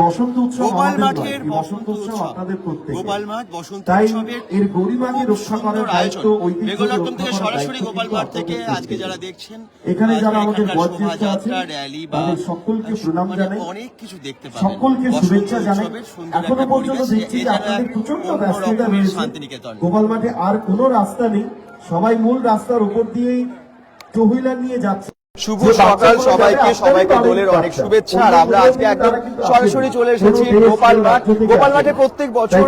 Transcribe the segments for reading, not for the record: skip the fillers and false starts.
বসন্ত উৎসব গোপাল আমাদের মাঠের নয়, বসন্ত উৎসব আপনাদের প্রত্যেকের। গোপাল মাঠ বসন্ত তাই উৎসবের এর গরিমাকে রক্ষা করার দায়িত্ব, ঐতিহ্যকে বেঙ্গল.com রক্ষা থেকে করার সরাসরি দায়িত্ব গোপাল কিন্তু মাঠ থেকে আপনাদের আজকে যারা প্রত্যেকের। দেখছেন এখানে যারা আমাদের এখানকার বয়োজ্যেষ্ঠ আছেন শোভাযাত্রা, র্যালি বা তাদের সকলকে প্রণাম মানে জানাই, অনেক কিছু দেখতে পাবেন। সকলকে বসন্ত শুভেচ্ছা জানাই। উৎসবের সুন্দর এখনো একটা পর্যন্ত পরিবেশ, দেখছি যে এছাড়া আপনাদের প্রচন্ড অন্য ব্যস্ততা রকমের রয়েছে। শান্তিনিকেতন। গোপাল মাঠে আর কোনো রাস্তা নেই, সবাই মূল রাস্তার উপর দিয়েই টু হুইলার নিয়ে যাচ্ছে। শুভ সকাল সবাইকে দোলের অনেক শুভেচ্ছা। আর আমরা আজকে একদম সরাসরি চলে এসেছি গোপাল মাঠ। গোপাল মাঠে প্রত্যেক বছর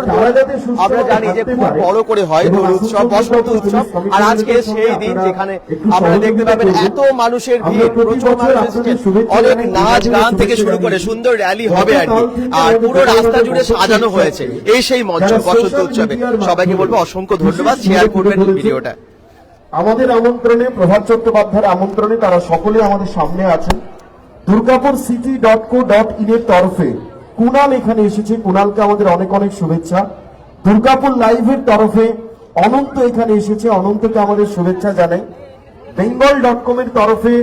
আমরা জানি যে খুব বড় করে হয় দোল উৎসব, বসন্ত উৎসব। আর আজকে সেই দিন যেখানে আপনারা দেখতে পাবেন এত মানুষের ভিড়, প্রচুর মানুষ এসেছেন, অনেক নাচ গান থেকে শুরু করে সুন্দর র্যালি হবে আর কি। আর পুরো রাস্তা জুড়ে সাজানো হয়েছে এই সেই মঞ্চ বসন্ত উৎসবে। সবাইকে বলবো অসংখ্য ধন্যবাদ, শেয়ার করবেন ভিডিওটা। আমাদের আমন্ত্রণে, প্রভাত চট্টোপাধ্যায়ের আমন্ত্রণে তারা সকলে আমাদের সামনে আছেন। দুর্গাপুর city.co.in এর তরফে কুণাল এখানে এসেছে, কুণালকে আমাদের অনেক অনেক শুভেচ্ছা। দুর্গাপুর লাইভের তরফে অনন্ত এখানে এসেছে, অনন্তকে আমাদের শুভেচ্ছা জানাই। bengal.com এর তরফে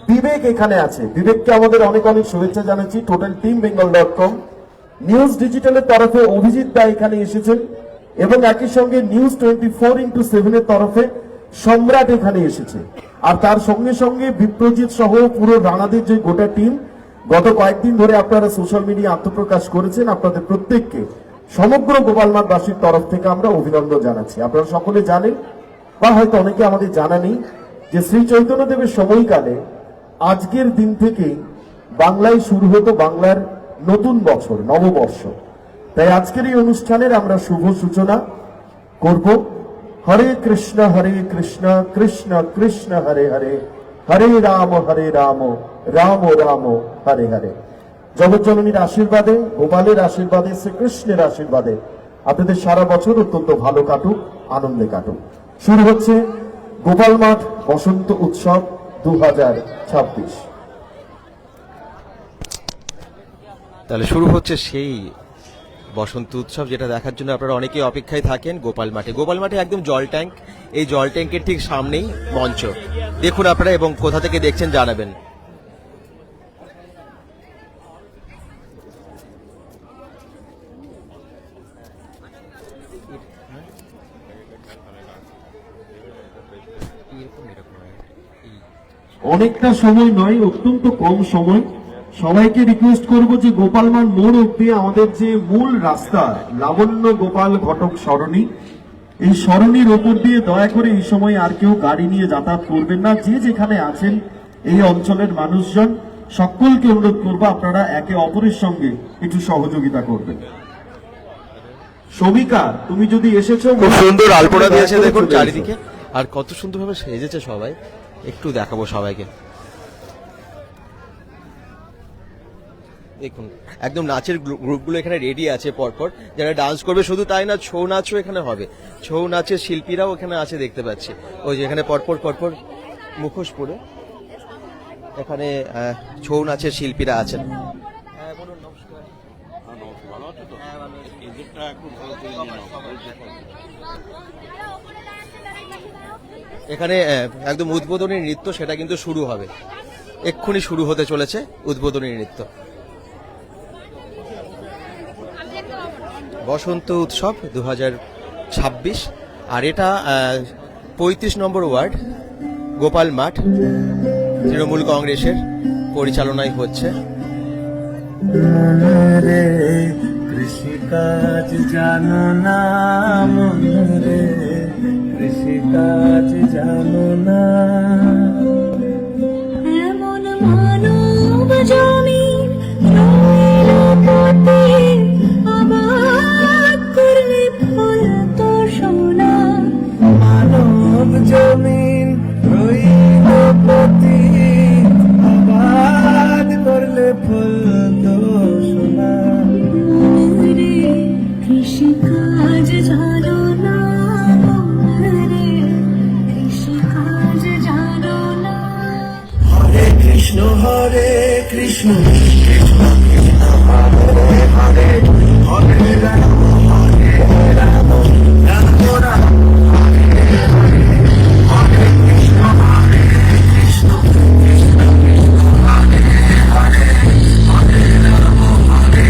বিবেক এখানে আছে, বিবেককে আমাদের অনেক অনেক শুভেচ্ছা জানাচ্ছি, টোটাল টিম bengal.com। নিউজ ডিজিটালের তরফে অভিজিৎ দা এখানে এসেছেন এবং একই সঙ্গে নিউজ 24x7 এর তরফে সম্রাট এখানে এসেছে। আর তার সঙ্গে সঙ্গে বিপ্রজিৎ সহ পুরো রানাদের যে গোটা টিম গত কয়েকদিন ধরে আপনারা সোশ্যাল মিডিয়া আত্মপ্রকাশ করেছেন, আপনাদের প্রত্যেককে সমগ্র গোপালমাঠবাসীর তরফ থেকে আমরা অভিনন্দন জানাচ্ছি। আপনারা সকলে জানেন বা হয়তো অনেকে আমাদের জানা নেই যে শ্রী চৈতন্যদেবের সময়কালে আজকের দিন থেকেই বাংলায় শুরু হতো বাংলার নতুন বছর, নববর্ষ। তাই আজকের এই অনুষ্ঠানের আমরা শুভ সূচনা করব। হরে কৃষ্ণ কৃষ্ণ কৃষ্ণ হরে হরে, হরে রাম রাম রাম হরে হরে। জগৎজননীর আশীর্বাদে, গোপালের আশীর্বাদে, শ্রীকৃষ্ণের আশীর্বাদে আপনাদের সারা বছর অত্যন্ত ভালো কাটুক, আনন্দে কাটুক। শুরু হচ্ছে গোপাল মাঠ বসন্ত উৎসব 2026। তাহলে শুরু হচ্ছে সেই বসন্ত উৎসব, যেটা দেখার জন্য আপনারা অনেকেই অপেক্ষায় থাকেন গোপাল মাঠে। গোপাল মাঠে একদম জল ট্যাঙ্ক, এই জল ট্যাঙ্কের ঠিক সামনেই মঞ্চ। দেখুন আপনারা এবং কোথা থেকে দেখছেন জানাবেন। অনেকটা সময় নয়, অত্যন্ত কম সময়। সবাইকে রিকোয়েস্ট করব যে গোপালমাঠ মোড় অব্দি আমাদের যে মূল রাস্তা লাবণ্য গোপাল ঘটক সরণি, এই সরণির ওপর দিয়ে দয়া করে এই সময় আর কেউ গাড়ি নিয়ে যাতায়াত করবেন না। যে যেখানে আছেন এই অঞ্চলের মানুষজন সকলকে অনুরোধ করবো আপনারা একে অপরের সঙ্গে একটু সহযোগিতা করবেন। শমিকা, তুমি যদি এসেছো, খুব সুন্দর আলপনা দিয়েছে দেখুন চারিদিকে, আর কত সুন্দরভাবে সেজেছে সবাই। একটু দেখাবো সবাইকে, দেখুন একদম নাচের গ্রুপগুলো এখানে রেডি আছে পরপর, যারা ডান্স করবে। শুধু তাই না, ছৌ নাচও এখানে হবে, ছৌ নাচের শিল্পীরাও এখানে আছে দেখতে পাচ্ছি। ওই যে এখানে পরপর পরপর মুখোশ পরে এখানে ছৌ নাচের শিল্পীরা আছেন। এখানে একদম উদ্বোধনী নৃত্য, সেটা কিন্তু শুরু হবে, এক্ষুনি শুরু হতে চলেছে উদ্বোধনী নৃত্য। বসন্ত উৎসব 2026, আর এটা 35 নম্বর ওয়ার্ড গোপাল মাঠ, তৃণমূল কংগ্রেসের পরিচালনায় হচ্ছে। কৃষিকাজ জানো না মনে, কৃষিকাজ জানো না, এমন মানব জমিন রইল পথে, আবাদ করলে ফল তো সোনা। মানব জমিন রইল পথে, আবাদ করলে ফুল তো সোনা। রে কৃষিকাজ জানো না রে, কৃষিকাজ জানো না। হরে কৃষ্ণ কৃষ্ণ কৃষ্ণ হরে হরে, হরে রাম রাম রাম রাম হরে হরে, হরে কৃষ্ণ কৃষ্ণ কৃষ্ণ কৃষ্ণ হরে হরে, হরে রাম হরে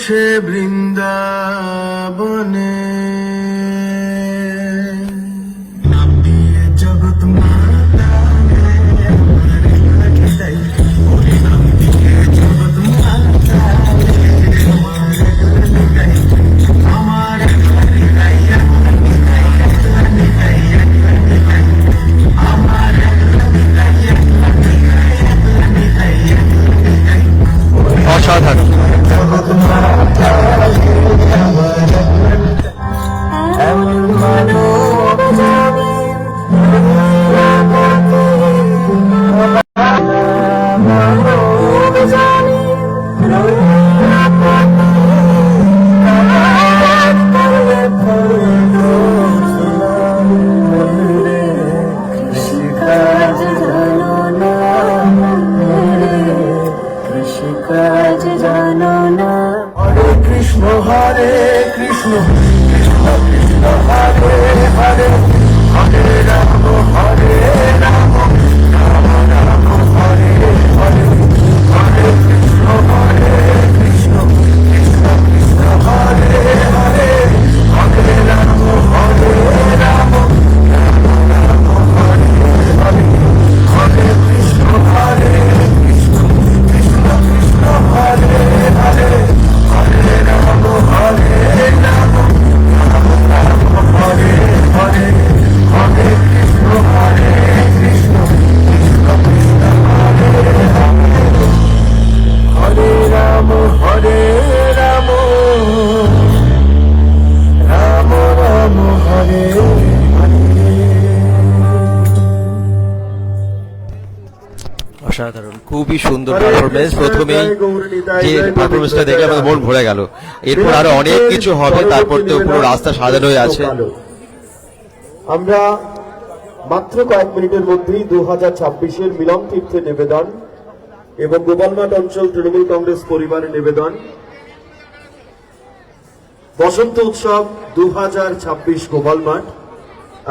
বসে বৃন্দাবনে নাম দিয়ে জগৎ মাতা ওরে নাম দিয়ে জগৎ মাতা আমার অসাধারণ। এমন মানব জানি মানব জানি কৃষিকাজ জানো না কৃষিকাজ জানো না। হরে কৃষ্ণ হরে কৃষ্ণ কৃষ্ণ কৃষ্ণ হরে হরে হরে রাম হরে রাম রাম রাম হরে হরে হরে কৃষ্ণ কৃষ্ণ কৃষ্ণ হরে হরে হরে রাম হরে রাম রাম রাম হরে হরে হরে কৃষ্ণ কৃষ্ণ কৃষ্ণ কৃষ্ণ হরে হরে হরে রাম হরে রাম রাম রাম হরে হরে হরে কৃষ্ণ কৃষ্ণ কৃষ্ণ কৃষ্ণ হরে হরে হরে রাম রাম রাম হরে হরে। অসাধারণ, খুবই সুন্দর পারফরমেন্স। প্রথমেই যে পারফরমেন্সটা দেখে আমাদের মন ভরে গেল। এরপর আরো অনেক কিছু হবে, তারপর তো পুরো রাস্তা সাজানো হয়ে আছে। আমরা মাত্র কয়েক মিনিটের মধ্যেই 2026-এর মিলন তীর্থে নিবেদন এবং গোপালমাট অঞ্চল তৃণমূল কংগ্রেস পরিবারের নিবেদন বসন্ত উৎসব 2026 গোপালমাট।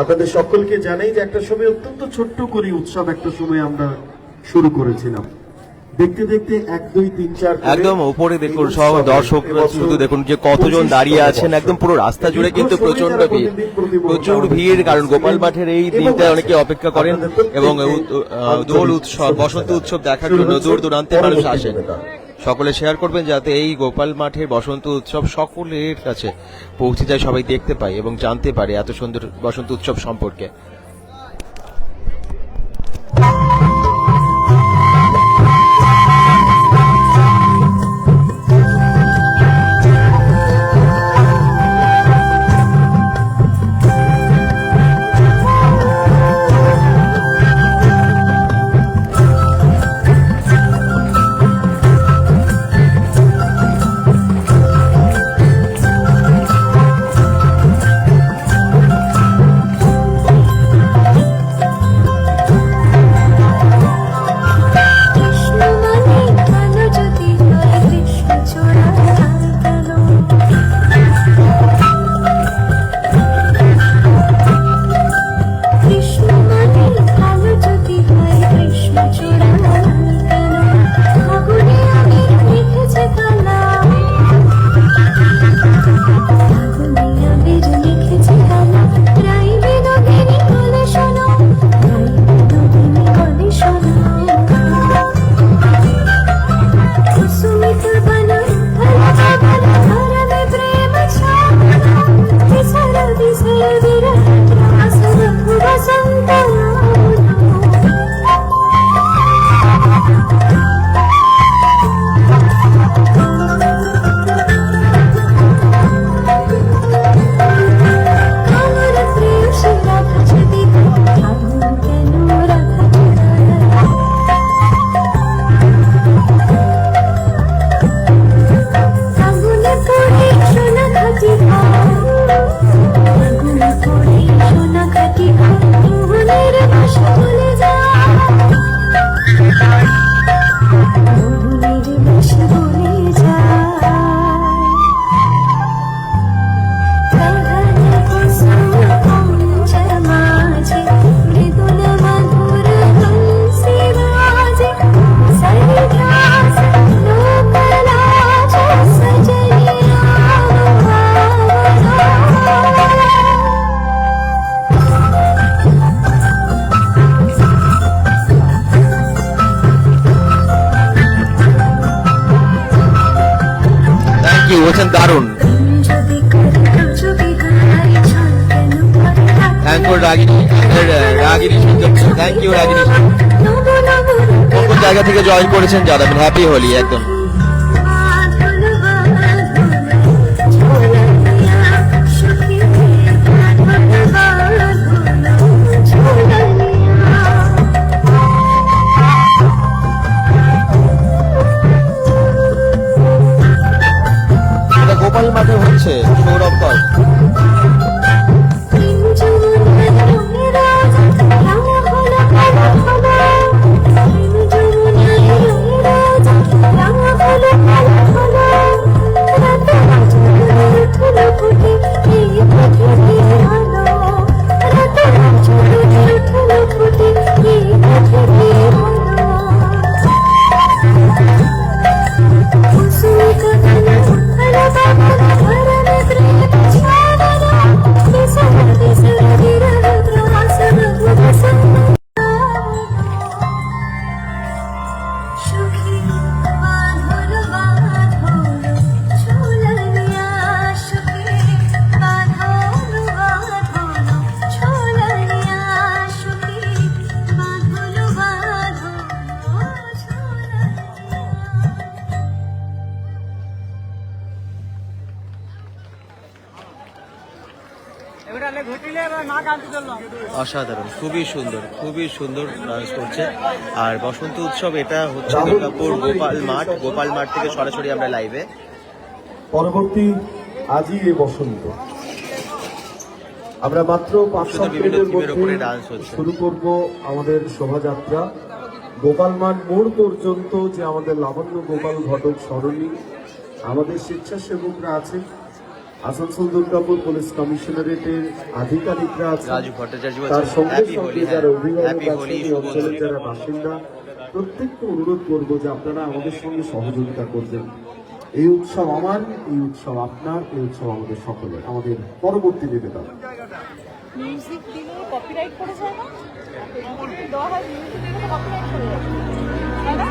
আপনাদের সকলকে জানাই যে একটা সময় অত্যন্ত ছোট্ট করে উৎসব একটা সময় আমরা শুরু করেছিলাম। দেখতে দেখতে 1 2 3 4 একদম উপরে দেখুন সব দর্শকরা, শুধু দেখুন যে কতজন দাঁড়িয়ে আছেন। একদম পুরো রাস্তা জুড়ে কিন্তু প্রচন্ড ভিড়, প্রচুর ভিড়। কারণ গোপাল মাঠের এই দিনটা অনেকে অপেক্ষা করেন এবং দোল উৎসব, বসন্ত উৎসব দেখার জন্য দূর দূরান্তে মানুষ আসেন। সকলে শেয়ার করবেন যাতে এই গোপাল মাঠের বসন্ত উৎসব সকলের কাছে পৌঁছে যায়, সবাই দেখতে পায় এবং জানতে পারে এত সুন্দর বসন্ত উৎসব সম্পর্কে। করেছেন, দারুণ। যদি করে ছবি হারাই ছল কেন করে thank you Ragini, Ragini thank you Ragini. কোন কোন জায়গা থেকে জয়েন করেছেন জানাবেন। হ্যাপি হোলি একদম। এটা গোপাল মাঠে হচ্ছে সৌরভ কর। অসাধারণ, খুবই সুন্দর ডান্স করছে। আর বসন্ত উৎসব এটা হচ্ছে দুর্গাপুর গোপাল মাঠ থেকে সরাসরি আমরা লাইভে। পরবর্তী আজই এই বসন্ত, আমরা মাত্র 5 বিভিন্ন মিনিটের থিমের উপরে মধ্যে ডান্স হচ্ছে। শুরু করব আমাদের শোভাযাত্রা। গোপালমাঠ মোড় পর্যন্ত যে আমাদের লাবণ্য গোপাল ঘটক সরণি, আমাদের স্বেচ্ছাসেবকরা আছে, আসানসোল দুর্গাপুর পুলিশ কমিশনারেটের আধিকারিকরা আছে, রাজু ভট্টাচার্য তার সঙ্গে হ্যাপি সঙ্গে হোলি। যারা অভিভাবক হ্যাপি আছেন, হোলি, এই শুভ অঞ্চলের হোলি। যারা বাসিন্দা, প্রত্যেককে অনুরোধ করব যে আপনারা আমাদের সঙ্গে সহযোগিতা করবেন। এই উৎসব আমার, এই উৎসব আপনার, এই উৎসব আমাদের সকলের। আমাদের পরবর্তী নিবেদন মিউজিক দিলে কপিরাইট করে যায় না? দেওয়া হয় মিউজিক দিলে তো কপিরাইট করে যায়, তাই না?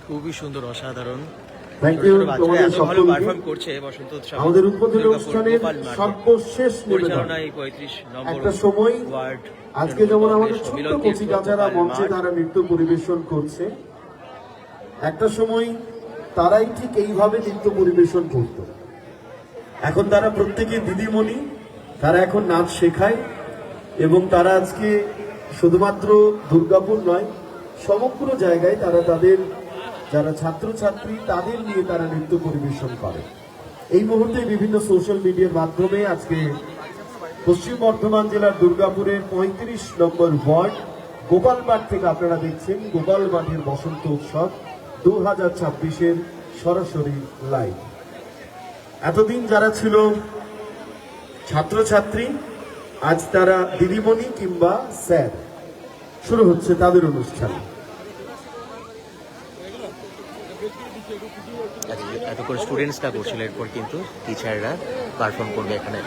খুবই সুন্দর, অসাধারণ। থ্যাংক ছোট ইউ ছোট বাচ্চারা তোমাদের এত ভালো সকলকে। পারফর্ম করছে বসন্ত উৎসব আমাদের উদ্বোধনী দুর্গাপুর অনুষ্ঠানের গোপাল মাঠে। সর্বশেষ নিবেদন পরিচালনায় 35 নম্বর একটা সময় ওয়ার্ড আজকে যেমন আমাদের ছোট্ট মিলন কচি তীর্থ কাচারা গোপাল মঞ্চে মাঠ। তারা নৃত্য পরিবেশন করছে, একটা সময় তারাই ঠিক এইভাবে নৃত্য পরিবেশন করত। এখন তারা প্রত্যেকে দিদিমণি, তারা এখন নাচ শেখায় এবং তারা আজকে শুধুমাত্র দুর্গাপুর নয়, সমগ্র জায়গায় তারা তাদের যারা ছাত্রছাত্রী তাদের নিয়ে তারা নৃত্য পরিবেশন করে। এই মুহূর্তে বিভিন্ন সোশ্যাল মিডিয়ার মাধ্যমে আজকে পশ্চিম বর্ধমান জেলার দুর্গাপুরের 35 নম্বর ওয়ার্ড গোপালবাট থেকে আপনারা দেখছেন গোপালবাটের বসন্ত উৎসব 2026-এর সরাসরি লাইভ। এতদিন যারা ছিল ছাত্রছাত্রী, আজ তারা দিদিমণি কিংবা স্যার। শুরু হচ্ছে তাদের অনুষ্ঠান। এত করে স্টুডেন্টসরা করছিল, এরপর কিন্তু টিচাররা পারফর্ম করবে এখানে।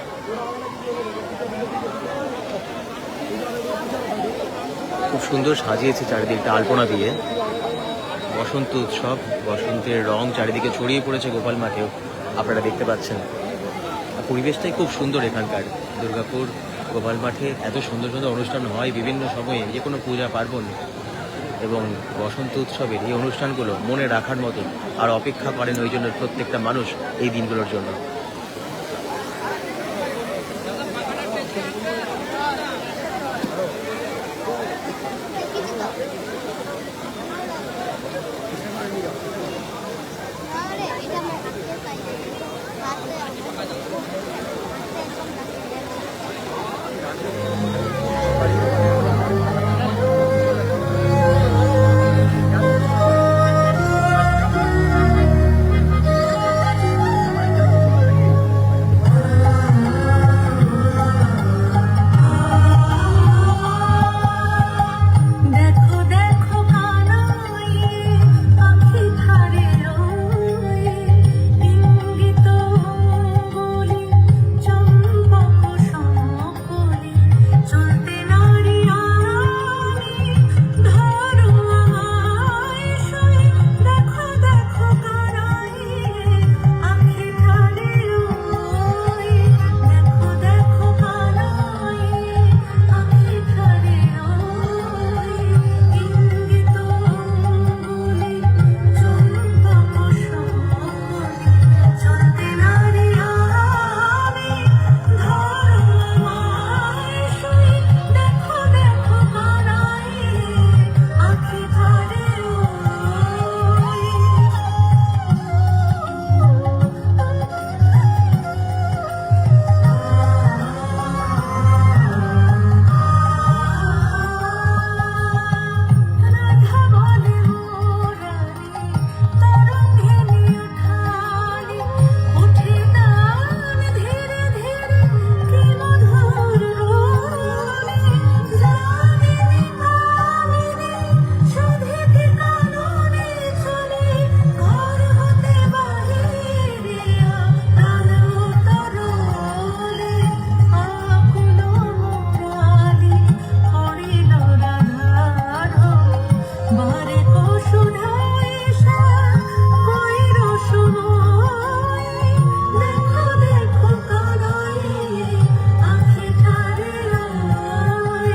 খুব সুন্দর সাজিয়েছে চারিদিকটা আলপনা দিয়ে। বসন্ত উৎসব, বসন্তের রং চারিদিকে ছড়িয়ে পড়েছে গোপাল মাঠেও, আপনারা দেখতে পাচ্ছেন। আর পরিবেশটাই খুব সুন্দর এখানকার। দুর্গাপুর গোপাল মাঠে এত সুন্দর সুন্দর অনুষ্ঠান হয় বিভিন্ন সময়ে, যে কোনো পূজা পার্বণ এবং বসন্ত উৎসবের এই অনুষ্ঠানগুলো মনে রাখার মতো। আর অপেক্ষা করেন ওই জন্য প্রত্যেকটা মানুষ এই দিনগুলোর জন্য। দেখো দেখো কানাই আঁখি ধারে রই ইঙ্গিত অঙ্গুলি চম্পক সকলি চলতে নারী আনি ধরো আমায় সই দেখো দেখো কানাই আঁখি ধারে রই দেখো দেখো কানাই আঁখি ধারে রই ইঙ্গিত অঙ্গুলি চম্পক সকলি চলতে নারী আমি ধরো আমায় সই দেখো দেখো কানাই আঁখি ধারে রাধা বলে মোরারি তরঙ্গিনী উঠানি উঠে দান ধীরে ধীরে কি মধুর রোলি জানিনি কামিনী সুধীতি কাননে চলে ঘর হতে বাহিরে প্রাণ তরলে আকুল মুরালি হরিল রাধার বারে কসুধায় কইর সময় দেখো দেখো কানাই আঁখি ধারে রই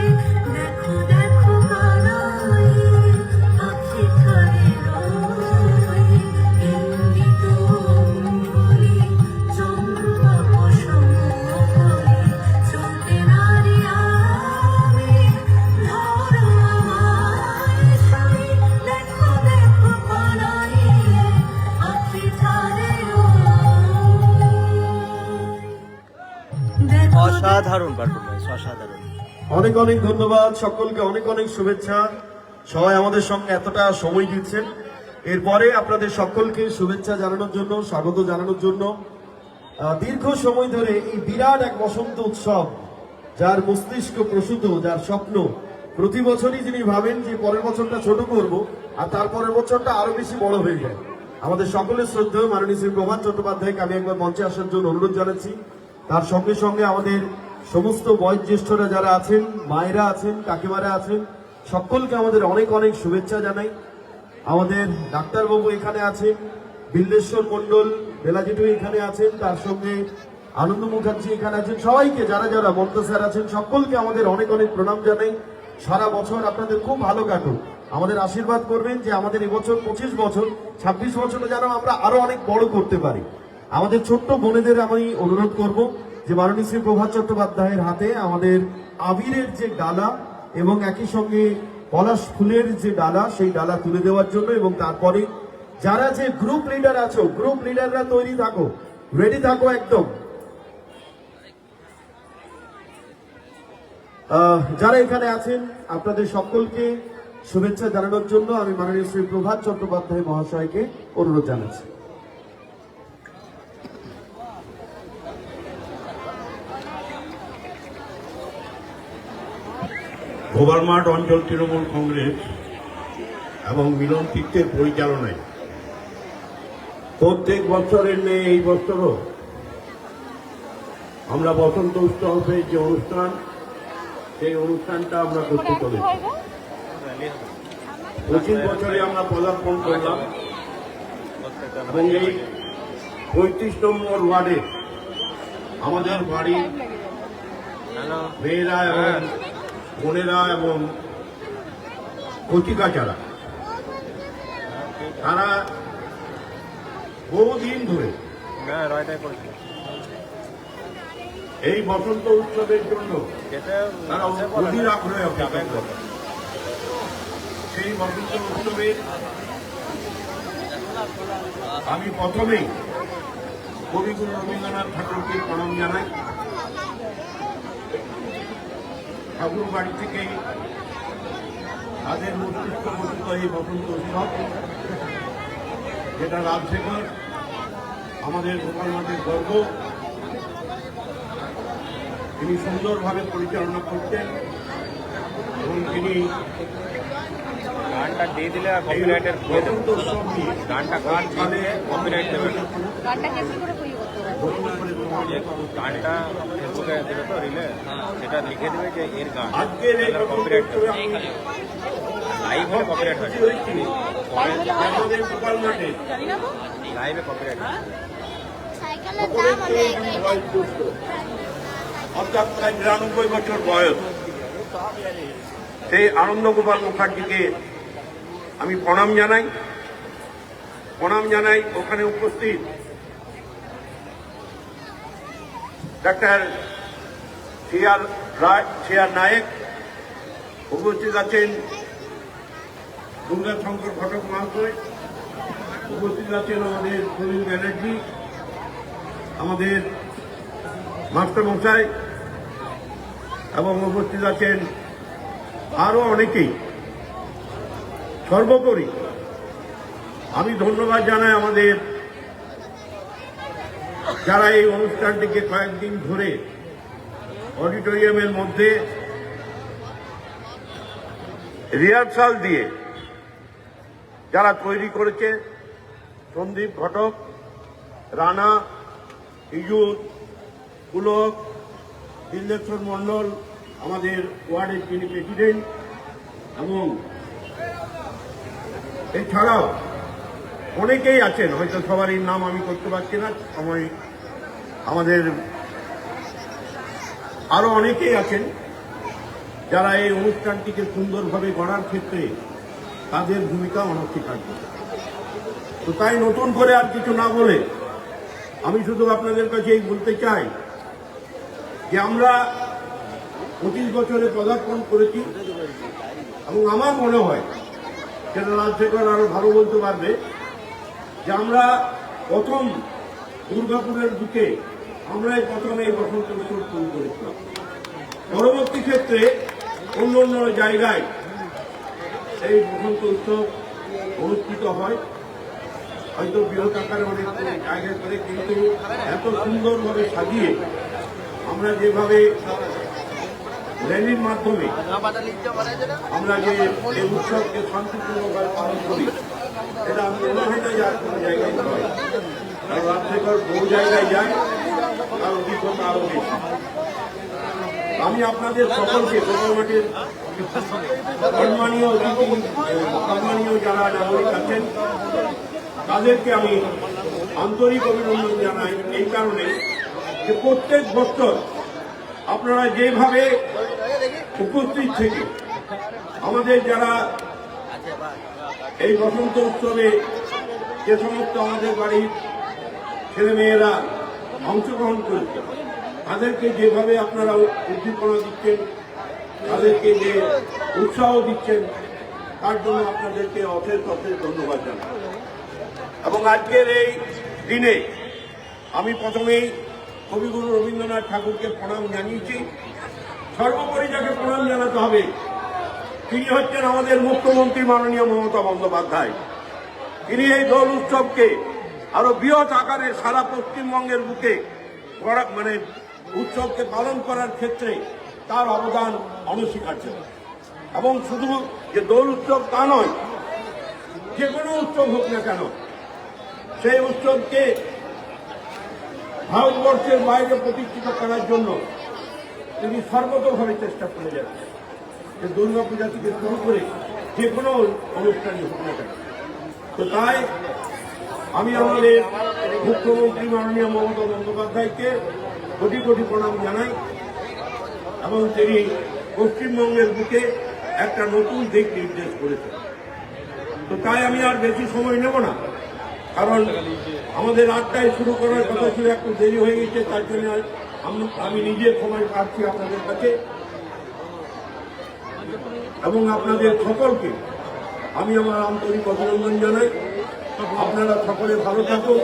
দেখো দেখো কানাই আঁখি ধারে রই ইঙ্গিত অঙ্গুলি চম্পক সকলি চলতে নারী আমি ধরো আমায় সই দেখো দেখো কানাই আঁখি ধারে রই অসাধারণ পারফরমেন্স, অসাধারণ। অনেক অনেক ধন্যবাদ সকলকে, অনেক অনেক শুভেচ্ছা। সবাই আমাদের সঙ্গে এতটা সময় দিচ্ছেন। এরপরে আপনাদের সকলকে শুভেচ্ছা জানানোর জন্য, স্বাগত জানানোর জন্য দীর্ঘ সময় ধরে এই বিরাট এক বসন্ত উৎসব, যার মস্তিষ্ক প্রসূত, যার স্বপ্ন প্রতি বছরই যিনি ভাবেন যে পরের বছরটা ছোট করব আর তারপরের বছরটা আরো বেশি বড় হয়ে যায়। আমাদের সকলের শ্রদ্ধেয় মাননীয় শ্রী প্রভাত চট্টোপাধ্যায়কে আমি একবার মঞ্চে আসার জন্য অনুরোধ জানাচ্ছি। তার সঙ্গে সঙ্গে আমাদের সমস্ত বয়োজ্যেষ্ঠরা যারা আছেন, মায়েরা আছেন, কাকিমারা আছেন, সকলকে আমাদের অনেক অনেক শুভেচ্ছা জানাই। আমাদের ডাক্তারবাবু এখানে আছেন, বিল্লেশ্বর মন্ডল বেলাজিটু এখানে আছেন, তার সঙ্গে আনন্দ মুখার্জি এখানে আছেন, সবাইকে যারা যারা মন্ত্র স্যার আছেন সকলকে আমাদের অনেক অনেক প্রণাম জানাই। সারা বছর আপনাদের খুব ভালো কাটুক, আমাদের আশীর্বাদ করবেন যে আমাদের এবছর 25 বছর 26 বছরে যেন আমরা আরো অনেক বড় করতে পারি। আমাদের ছোট্ট বোনেদের আমি অনুরোধ করব যে মাননীয় শ্রী প্রভাত চট্টোপাধ্যায়ের হাতে আমাদের আবিরের যে ডালা এবং একই সঙ্গে পলাশ ফুলের যে ডালা, সেই ডালা তুলে দেওয়ার জন্য, এবং তারপরে যারা যে গ্রুপ লিডার আছো, গ্রুপ লিডাররা তৈরি থাকো, রেডি থাকো একদম। যারা এখানে আছেন আপনাদের সকলকে শুভেচ্ছা জানানোর জন্য আমি মাননীয় শ্রী প্রভাত চট্টোপাধ্যায় মহাশয়কে অনুরোধ জানাচ্ছি। গোবারমাঠ অঞ্চল তৃণমূল কংগ্রেস এবং মিলন তীর্থের পরিচালনায় প্রত্যেক বছরের ন্যায় এই বছরও আমরা বসন্ত উৎসবের যে অনুষ্ঠান, সেই অনুষ্ঠানটা আমরা করতে চলেছি। 25 বছরে আমরা পদার্পণ করলাম এবং এই 35 নম্বর ওয়ার্ডে আমাদের বাড়ির মেয়েরা এবং বোনেরা এবং কচিকাচারা তারা বহুদিন ধরে এই বসন্ত উৎসবের জন্য তারা অধীর আগ্রহে অপেক্ষা করে। সেই বসন্ত উৎসবের আমি প্রথমেই কবিগুরু রবীন্দ্রনাথ ঠাকুরকে প্রণাম জানাই। ঠাকুর বাড়ি থেকেই তাদের মস্তিষ্ক গঠিত এই বসন্ত উৎসব, যেটা রাজশেখর আমাদের গোপাল মাঠের গর্ব, তিনি সুন্দরভাবে পরিচালনা করতেন এবং তিনি গানটা দিয়ে দিলে কপিরাইটের বসন্ত উৎসব নিয়ে গানটা গান দিয়ে কপিরাইট দেবে না। গানটা কেমনি করে বই গানটা ফেসবুকে দেবে তো রিলে, সেটা লিখে দেবে যে এর গান, আজকের এই বসন্ত কপিরাইট উৎসবে আমি লাইভ হলে কপিরাইট হয়, খুশি হয়েছি আমাদের গোপাল মাঠে জানি না তো। লাইভে কপিরাইট হয়। অর্থাৎ প্রায় ৯২ বছর বয়স সেই আনন্দ গোপাল মুখার্জিকে আমি প্রণাম জানাই। ওখানে উপস্থিত ডাক্তার সিআর নায়েক, উপস্থিত আছেন দুর্গা শঙ্কর ঘটক মহাশয়, উপস্থিত আছেন আমাদের প্রবীণ ব্যানার্জি, আমাদের মাস্টারমশাই, এবং উপস্থিত আছেন আরো অনেকেই। সর্বোপরি আমি ধন্যবাদ জানাই আমাদের যারা এই অনুষ্ঠানটিকে কয়েকদিন ধরে অডিটোরিয়ামের মধ্যে রিহার্সাল দিয়ে যারা তৈরি করেছে, সন্দীপ ঘটক, রানা, ইজুর, পুলক, বিল্লেশ্বর মন্ডল আমাদের ওয়ার্ডের যিনি প্রেসিডেন্ট, এবং এছাড়াও অনেকেই আছেন, হয়তো সবারই নাম আমি করতে পারছি না, আমাদের আরো অনেকেই আছেন যারা এই অনুষ্ঠানটিকে সুন্দরভাবে গড়ার ক্ষেত্রে তাদের ভূমিকা অনস্বীকার্য। তো তাই নতুন করে আর কিছু না বলে আমি শুধু আপনাদের কাছে এই বলতে চাই যে আমরা 25 বছরে পদার্পণ করেছি, এবং আমার মনে হয় সেটা রাজশেখর আরো ভালো বলতে পারবে যে আমরা প্রথম দুর্গাপুরের বুকে আমরাই প্রথমে এই বসন্ত উৎসব শুরু করেছিলাম। পরবর্তী ক্ষেত্রে অন্য অন্য জায়গায় এই বসন্ত উৎসব অনুষ্ঠিত হয়, হয়তো বৃহৎ আকারে অনেক জায়গায় করে, কিন্তু এত সুন্দরভাবে সাজিয়ে আমরা যেভাবে র্যালির মাধ্যমে আমরা যে এই উৎসবকে শান্তিপূর্ণভাবে পালন করি, এটা আমি মনে হয় না যে আর কোনো জায়গায় নয়। আর রাজশেখর বহু জায়গায় যায়, তার অভিজ্ঞতা আরো বেশি। আমি আপনাদের সকলকে গোপাল মাঠের সম্মানীয় যারা নাগরিক আছেন তাদেরকে আমি আন্তরিক অভিনন্দন জানাই এই কারণে যে প্রত্যেক বছর আপনারা যেভাবে উপস্থিত থেকে আমাদের যারা এই বসন্ত উৎসবে যে সমস্ত আমাদের বাড়ির ছেলেমেয়েরা অংশগ্রহণ করেছে তাদেরকে যেভাবে আপনারা উদ্দীপনা দিচ্ছেন, তাদেরকে যে উৎসাহ দিচ্ছেন, তার জন্য আপনাদেরকে অশেষ অশেষ ধন্যবাদ জানাই। এবং আজকের এই দিনে আমি প্রথমেই কবিগুরু রবীন্দ্রনাথ ঠাকুরকে প্রণাম জানিয়েছি। সর্বোপরি যাকে প্রণাম জানাতে হবে তিনি হচ্ছেন আমাদের মুখ্যমন্ত্রী মাননীয় মমতা বন্দ্যোপাধ্যায়। তিনি এই দোল উৎসবকে আরো বৃহৎ আকারে সারা পশ্চিমবঙ্গের বুকে উৎসবকে পালন করার ক্ষেত্রে তার অবদান অনস্বীকার্য। এবং শুধু যে দোল উৎসব তা নয়, যে কোনো উৎসব হোক না কেন সেই উৎসবকে ভারতবর্ষের বাইরে প্রতিষ্ঠিত করার জন্য তিনি সর্বতভাবে চেষ্টা করে যাচ্ছেন। যে দুর্গা পূজা থেকে শুরু করে যে কোনো অনুষ্ঠানই হোক না কেন। তো তাই আমি আমাদের মুখ্যমন্ত্রী মাননীয় মমতা বন্দ্যোপাধ্যায়কে কোটি কোটি প্রণাম জানাই এবং তিনি পশ্চিমবঙ্গের বুকে একটা নতুন দিক নির্দেশ করেছেন। তো তাই আমি আর বেশি সময় নেব না, কারণ আমাদের 8টায় শুরু করার কথা ছিল, একটু দেরি হয়ে গেছে, তার জন্য আমি নিজের সময় পাচ্ছি আপনাদের কাছে। এবং আপনাদের সকলকে আমি আমার আন্তরিক অভিনন্দন জানাই। আপনারা সকলে ভালো থাকুন,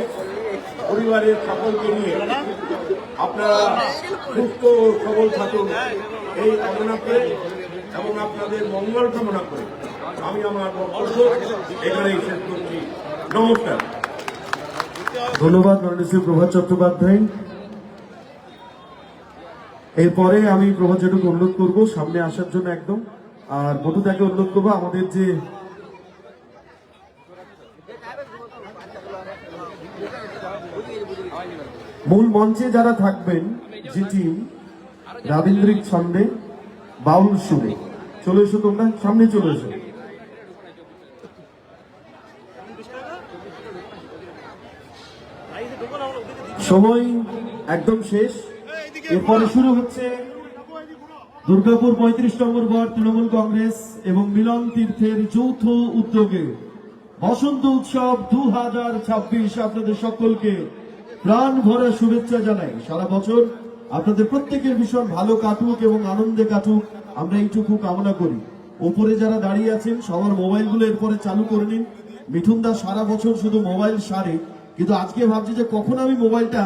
পরিবারের সকলকে নিয়ে আপনারা সুস্থ ও সবল থাকুন এই কামনা করে এবং আপনাদের মঙ্গল কামনা করে আমি আমার বক্তব্য এখানেই শেষ করছি। নমস্কার। ধন্যবাদ মাননীয় শ্রী প্রভাত চট্টোপাধ্যায়। এরপরে আমি প্রভাত যেটুকু অনুরোধ করবো সামনে আসার জন্য একদম, আর বটুদাকে অনুরোধ করবো আমাদের যে মূল মঞ্চে যারা থাকবেন, যে টিম রাবীন্দ্রিক ছন্দে বাউল সুরে, চলে এসো, তোমরা সামনে চলে এসো। সময় একদম শেষ। এরপরে শুরু হচ্ছে দুর্গাপুর 35 নম্বর ওয়ার্ড তৃণমূল কংগ্রেস এবং মিলন তীর্থের যৌথ উদ্যোগে বসন্ত উৎসব 2026। আপনাদের সকলকে প্রাণ ভরা শুভেচ্ছা জানাই। সারা বছর আপনাদের প্রত্যেকের ভীষণ ভালো কাটুক এবং আনন্দে কাটুক, আমরা এইটুকু কামনা করি। ওপরে যারা দাঁড়িয়ে আছেন সবার মোবাইলগুলো এরপরে চালু করে নিন। মিঠুন দা সারা বছর শুধু মোবাইল সারে, কিন্তু আজকে ভাবছি যে কখন আমি মোবাইলটা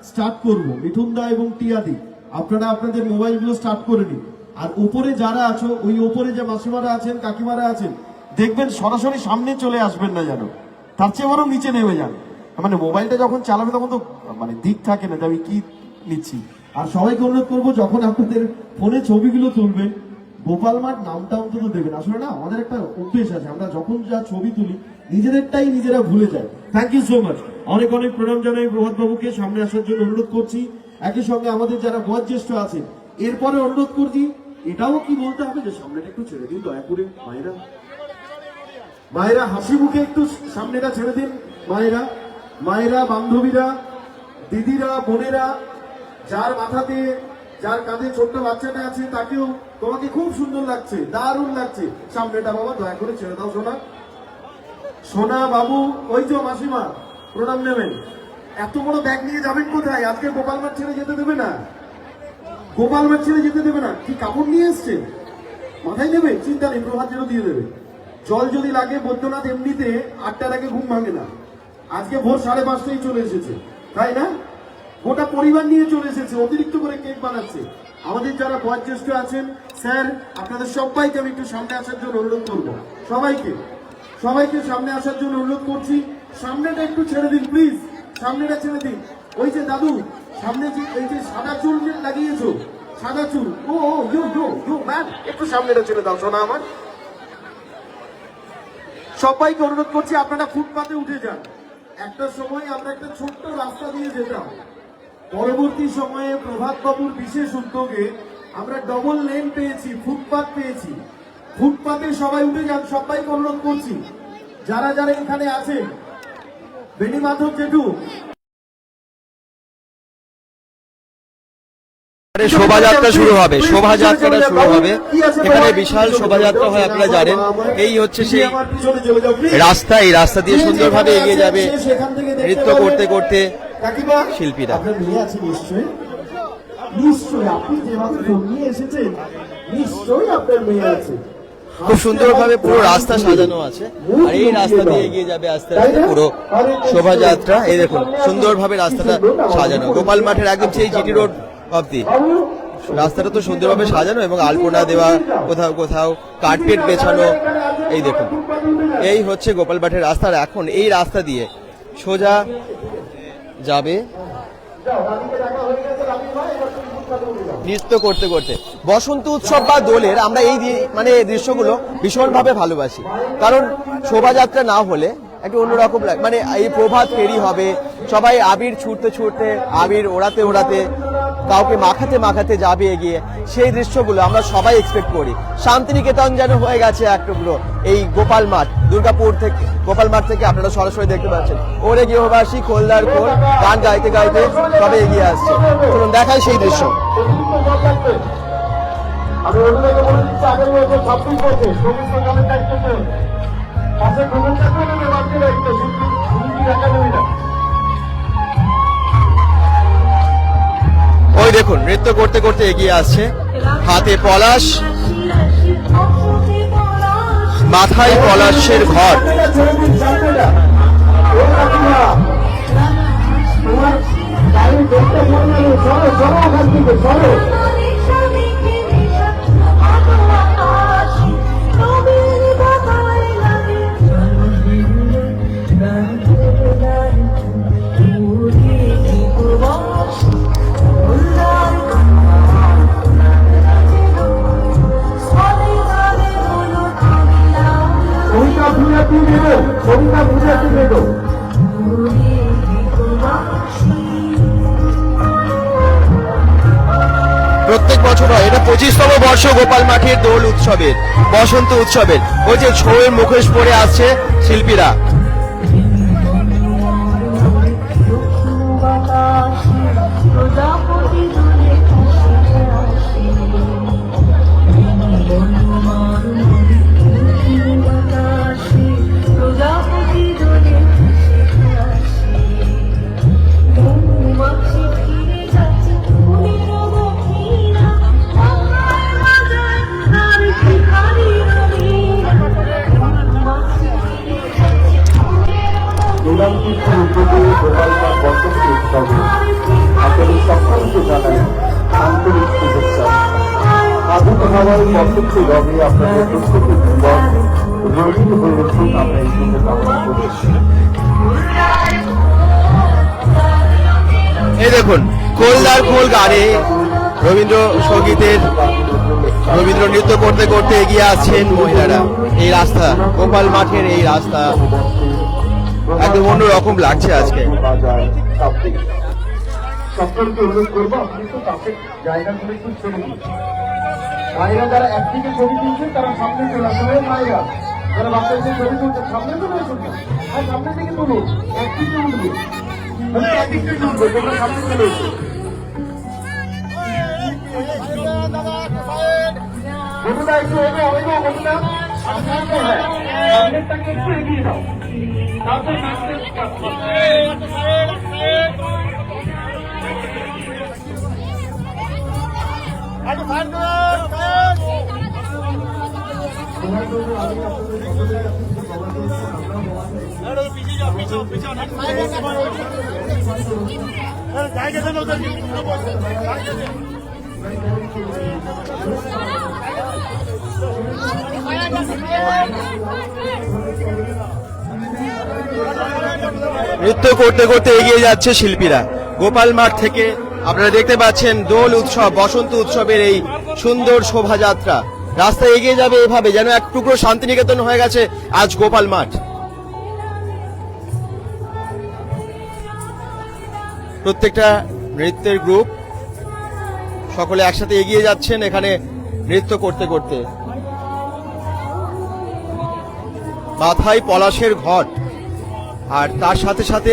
স্টার্ট করব। মিঠুন দা এবং টিয়াদি, আপনারা আপনাদের মোবাইলগুলো স্টার্ট করে নিন। আর উপরে যারা আছো, ওই উপরে যে মাসিমারা আছেন, কাকিমারা আছেন, দেখবেন সরাসরি সামনে চলে আসবেন না যেন, তার চেয়ে বরং নিচে নেমে যান। মানে মোবাইলটা যখন চালাবে তখন তো মানে দিক থাকে না যে আমি কি নিচ্ছি। আর সবাইকে অনুরোধ করবো যখন আপনাদের ফোনে ছবিগুলো তুলবেন, গোপাল মাঠ নামটা অন্তত দেবেন। আসলে না, আমাদের একটা অভ্যেস আছে, আমরা যখন যা ছবি তুলি নিজেদেরটাই নিজেরা ভুলে যাই। Thank you so much. অনেক অনেক প্রণাম জানাই প্রভাত বাবুকে, সামনে আসার জন্য অনুরোধ করছি। একই সঙ্গে আমাদের যারা বয়োজ্যেষ্ঠ আছেন, এরপরে অনুরোধ করছি, এটাও কি বলতে হবে যে সামনেটা একটু ছেড়ে দিন দয়া করে। মায়েরা মায়েরা হাসি মুখে একটু সামনেটা ছেড়ে দিন। মায়েরা মায়েরা বান্ধবীরা, দিদিরা, বোনেরা, যার মাথাতে যার কাঁধে ছোট্ট বাচ্চাটা আছে তাকেও তোমাকে খুব সুন্দর লাগছে, দারুণ লাগছে, সামনেটা বাবা দয়া করে ছেড়ে দাও। সোনা সোনা বাবু, ওই যে মাসিমা প্রণাম নেবেন। এত বড় ব্যাগ নিয়ে যাবেন কোথায়? আজকে গোপাল মাঠ ছেড়ে যেতে দেবে না, গোপাল মাঠ ছেড়ে যেতে দেবে না। কি কাপড় নিয়ে এসছেন? মাথায় নেবে, চিন্তা নেই, প্রভাত যেন দিয়ে দেবে। জল যদি লাগে, বৈদ্যনাথ এমনিতে 8টার আগে ঘুম ভাঙে না, আজকে ভোর 5:30টায় চলে এসেছে, তাই না? গোটা পরিবার নিয়ে চলে এসেছে, অতিরিক্ত করে কেক বানাচ্ছে। আমাদের যারা বয়োজ্যেষ্ঠ আছেন, স্যার আপনাদের সবাইকে আমি একটু সামনে আসার জন্য অনুরোধ করবো। সবাইকে সবাইকে সামনে আসার জন্য অনুরোধ করছি। সামনেটা একটু ছেড়ে দিন প্লিজ, সামনেটা ছেড়ে দিন। ওই যে দাদু সামনে যে এই যে সাদা চুল লাগিয়েছো, সাদা চুল, ও ইউ ইউ ইউ ম্যান, একটু সামনেটা ছেড়ে দাও সোনা আমার। সবাইকে অনুরোধ করছি আপনারা ফুটপাতে উঠে যান। একটা সময় আমরা একটা ছোট্ট রাস্তা দিয়ে যেতাম, পরবর্তী সময়ে প্রভাত বাবুর বিশেষ উদ্যোগে আমরা ডবল লেন পেয়েছি, ফুটপাত পেয়েছি। ফুটপাতে সবাই উঠে যান, সবাইকে অনুরোধ করছি। যারা যারা এখানে আছেন বেনি মাধব জেঠু শোভাযাত্রা শুরু হবে, শোভাযাত্রাটা শুরু হবে। এখানে বিশাল শোভাযাত্রা হয়, আপনারা জানেন। এই হচ্ছে সেই রাস্তা, এই রাস্তা দিয়ে সুন্দরভাবে এগিয়ে যাবে নৃত্য করতে করতে কাকিমা শিল্পীরা। আপনার মেয়ে আছে নিশ্চয়ই, নিশ্চয়ই আপনি যেভাবে ফোন নিয়ে এসেছেন নিশ্চয়ই আপনার মেয়ে আছে। খুব সুন্দরভাবে পুরো রাস্তা সাজানো আছে, আর এই রাস্তা দিয়ে এগিয়ে যাবে আস্তে আস্তে পুরো শোভাযাত্রা। এই দেখুন সুন্দরভাবে রাস্তাটা সাজানো, গোপাল মাঠের একদম সেই জিটি রোড অব্দি রাস্তাটা তো সুন্দরভাবে সাজানো, এবং আলপনা দেওয়া, কোথাও কোথাও কার্পেট বেছানো। এই দেখুন, এই হচ্ছে গোপাল মাঠের রাস্তা। আর এখন এই রাস্তা দিয়ে সোজা যাবে নৃত্য করতে করতে বসন্ত উৎসব বা দোলের। আমরা এই মানে এই দৃশ্যগুলো ভীষণভাবে ভালোবাসি, কারণ শোভাযাত্রা না হলে একটা অন্যরকম লাগে। মানে এই প্রভাত ফেরি হবে, সবাই আবির ছুটতে ছুটতে, আবির ওড়াতে ওড়াতে, কাউকে মাখাতে মাখাতে যাবে এগিয়ে। সেই দৃশ্যগুলো আমরা সবাই এক্সপেক্ট করি। শান্তিনিকেতন যেন হয়ে গেছে এক টুকরো এই গোপাল মাঠ, দুর্গাপুর থেকে, গোপাল মাঠ থেকে আপনারা সরাসরি দেখতে পাচ্ছেন। ওরে গৃহবাসী খোলদার খোল গান গাইতে গাইতে সবাই এগিয়ে আসছে। চলুন দেখাই সেই দৃশ্য। আমি অন্যকে বলে দিচ্ছি, আগের বছর 26 বছর সমস্ত গ্রামের দায়িত্ব পাশে খবর থাকবে বাড়তে দায়িত্ব শুধু দেখা দেবে না। ওই দেখুন নৃত্য করতে করতে এগিয়ে আসছে, হাতে পলাশ, মাথায় পলাশের ঘর। প্রত্যেক বছর হয়, এটা 25তম বর্ষ গোপাল মাঠের দোল উৎসবের, বসন্ত উৎসবের। ওই যে ছৌয়ের মুখোশ পরে আসছে শিল্পীরা। আপনাদের সকলকে জানাই আন্তরিক শুভেচ্ছা। আগুন হাওয়ার পদ্ধতি রবে আপনাদের প্রত্যেকের জীবন রঙিন হয়ে উঠুক, আমরা এই জন্য কামনা করছি। এই দেখুন খোলদার খোল গানে রবীন্দ্র সঙ্গীতের, রবীন্দ্র নৃত্য করতে করতে এগিয়ে আসছেন মহিলারা। এই রাস্তা, গোপাল মাঠের এই রাস্তা একদম অন্যরকম লাগছে আজকে। সকলকে অনুরোধ করবো, আপনি তো পাশের জায়গা করে একটু ছেড়ে দিন। মায়েরা যারা একদিকে ছবি তুলছেন তারা সামনে চলে আসবে। মায়েরা যারা বাচ্চাদের ছবি তুলছেন সামনে চলে আসুন, আর সামনে থেকে তুলুন, একদিকে উঠবে, একদিকে তুলবে, তোমরা সামনে চলে এসো। বন্ধুরা একটু এগো এগো, বন্ধুরা সামনেরটাকে একটু এগিয়ে দাও, তারপর নৃত্য করতে করতে এগিয়ে যাচ্ছে শিল্পীরা গোপাল মাঠ থেকে। আপনারা দেখতে পাচ্ছেন দোল উৎসব, বসন্ত উৎসবের এই সুন্দর শোভাযাত্রা রাস্তায় এগিয়ে যাবে এভাবে, যেন এক টুকরো শান্তিনিকেতন হয়ে গেছে আজ গোপাল মাঠ। প্রত্যেকটা নৃত্যের গ্রুপ সকলে একসাথে এগিয়ে যাচ্ছেন এখানে নৃত্য করতে করতে। মাথায় পলাশের ঘট, আর তার সাথে সাথে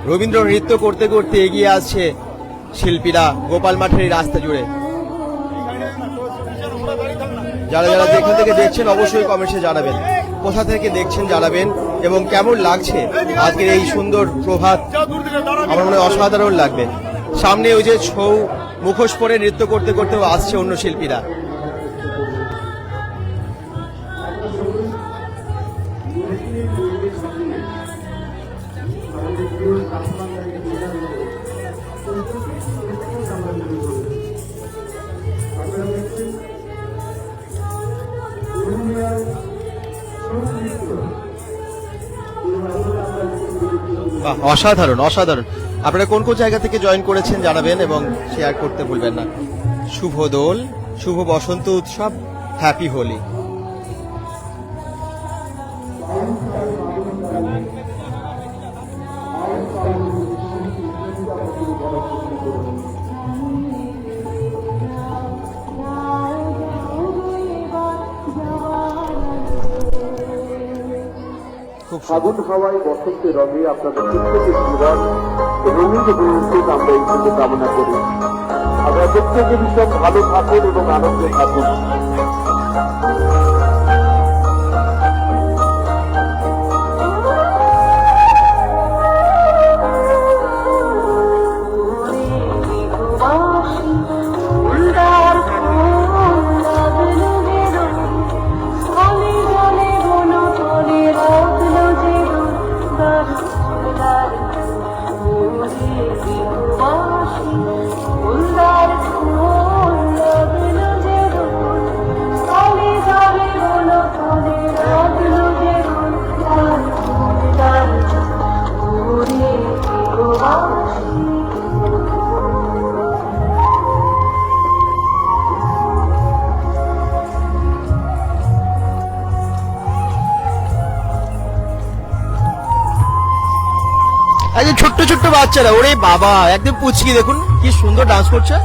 রবীন্দ্র নৃত্য করতে করতে এগিয়ে আসছে শিল্পীরা গোপাল মাঠের এই রাস্তা জুড়ে। যারা যারা যেখান থেকে দেখছেন অবশ্যই কমেন্টে জানাবেন, কোথা থেকে দেখছেন জানাবেন, এবং কেমন লাগছে আজকের এই সুন্দর প্রভাত। আমার মনে হয় অসাধারণ লাগবে। সামনে ওই যে ছৌ মুখোশ পরে নৃত্য করতে করতেও আসছে অন্য শিল্পীরা। বাহ, অসাধারণ অসাধারণ। আপনারা কোন কোন জায়গা থেকে জয়েন করেছেন জানাবেন এবং শেয়ার করতে ভুলবেন না। শুভ দোল, শুভ বসন্ত উৎসব, হ্যাপি হোলি। খুব ফাগুন হাওয়ায় বসন্তের রঙে আপনাদের প্রত্যেকের জীবন রঙিন হয়ে উঠুক, আমরা এই জন্য কামনা করি। আমরা প্রত্যেকে ভীষণ ভালো থাকুন এবং আনন্দে থাকুন। এই যে ছোট্ট ছোট্ট বাচ্চারা, ওরে বাবা একদম পুচকি, দেখুন কি সুন্দর ডান্স করছে।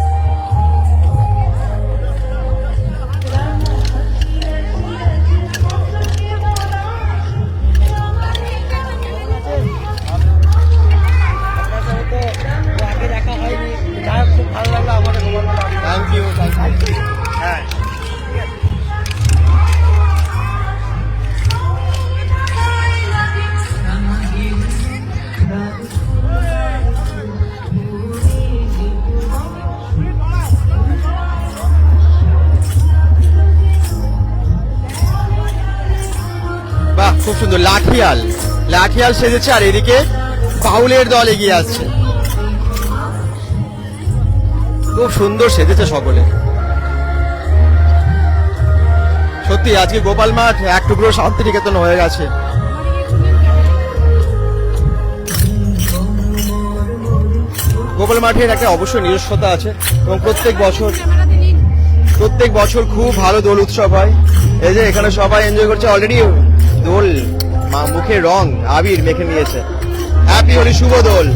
Thank you. হ্যাঁ, বাহ খুব সুন্দর। লাঠিয়াল সেজেছে, আর এদিকে বাউলের দল এগিয়ে আসছে। খুব সুন্দর সেজেছে সকলে। সত্যি আজকে গোপাল মাঠ এক টুকরো শান্তিনিকেতন হয়ে গেছে। গোপাল মাঠের একটা অবশ্যই নিজস্বতা আছে এবং প্রত্যেক বছর খুব ভালো দোল উৎসব হয়। এই যে এখানে সবাই এনজয় করছে, অলরেডি দোল মুখে রং আবির মেখে নিয়েছে। হ্যাপি হোলি, শুভ দোল।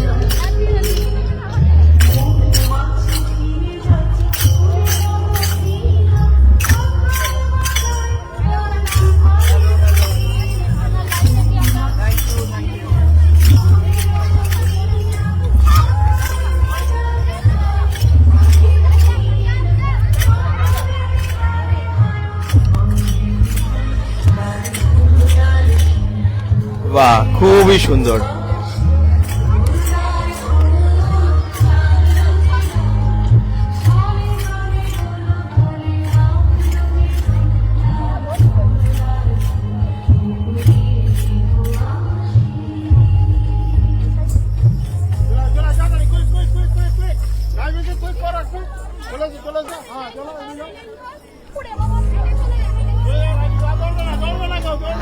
বাহ খুবই সুন্দর।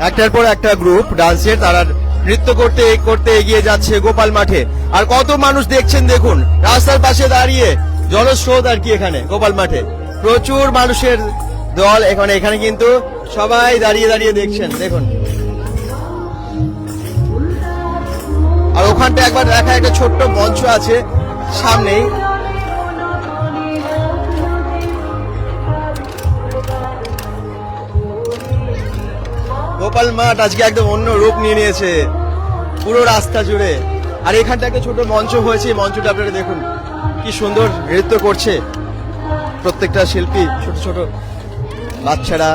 একটার পর একটা গ্রুপ ডান্সের, তারা নৃত্য করতে করতে এগিয়ে যাচ্ছে গোপাল মাঠে। আর কত মানুষ দেখছেন, দেখুন রাস্তার পাশে দাঁড়িয়ে জনস্রোত আর কি। এখানে গোপাল মাঠে প্রচুর মানুষের দল। এখানে কিন্তু সবাই দাঁড়িয়ে দাঁড়িয়ে দেখছেন, দেখুন। আর ওখানটা একবার দেখা, একটা ছোট্ট মঞ্চ আছে সামনেই। গোপাল মাঠ আজকে একদম অন্য রূপ নিয়ে নিয়েছে পুরো রাস্তা জুড়ে। আর এখানটা একটা ছোট মঞ্চ হয়েছে, এই মঞ্চটা আপনারা দেখুন কি সুন্দর নৃত্য করছে প্রত্যেকটা শিল্পী, ছোট ছোট বাচ্চারা।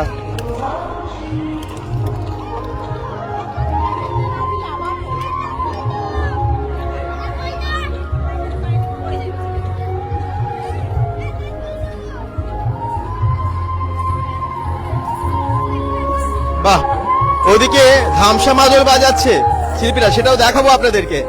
বাহ, ওদিকে ধামসা মাদল বাজাচ্ছে শিল্পীরা, সেটাও দেখাবো আপনাদেরকে।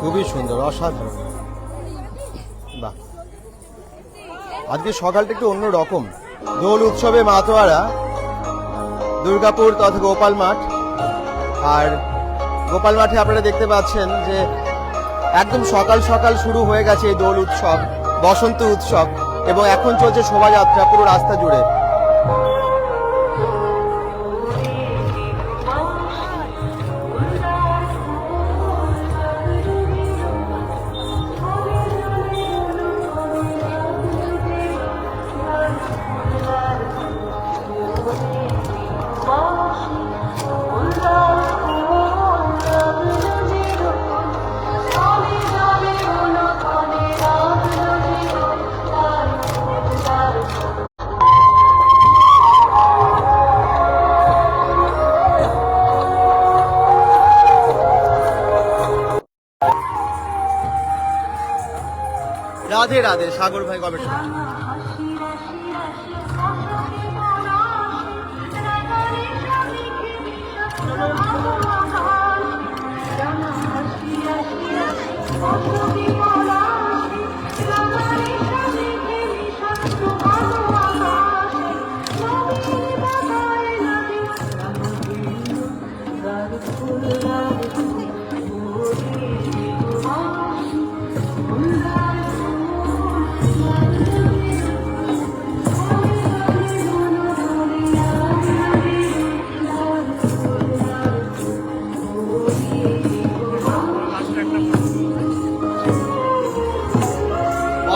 খুবই সুন্দর, অসাধারণ। বাহ, আজকে সকালটা একটু অন্য রকম। দোল উৎসবে মাতোয়ারা, দুর্গাপুর তথা গোপাল মাঠ। আর গোপাল মাঠে আপনারা দেখতে পাচ্ছেন যে একদম সকাল সকাল শুরু হয়ে গেছে এই দোল উৎসব, বসন্ত উৎসব, এবং এখন চলছে শোভাযাত্রা পুরো রাস্তা জুড়ে। রাধে রাধে, সাগর ভাই গবেষণা।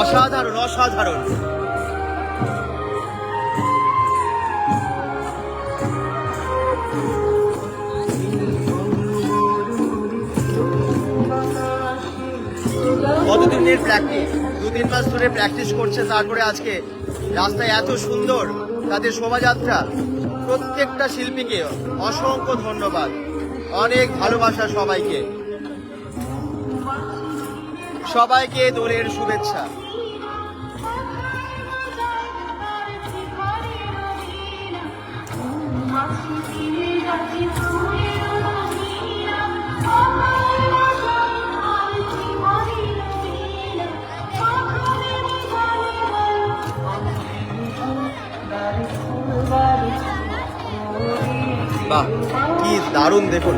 অসাধারণ, অসাধারণ। কতদিনের প্র্যাকটিস, 2-3 মাস ধরে প্র্যাকটিস করছে, তারপরে আজকে রাস্তায় এত সুন্দর তাদের শোভাযাত্রা। প্রত্যেকটা শিল্পীকে অসংখ্য ধন্যবাদ, অনেক ভালোবাসা সবাইকে, সবাইকে দোলের শুভেচ্ছা। বাহ, কি দারুণ দেখুন।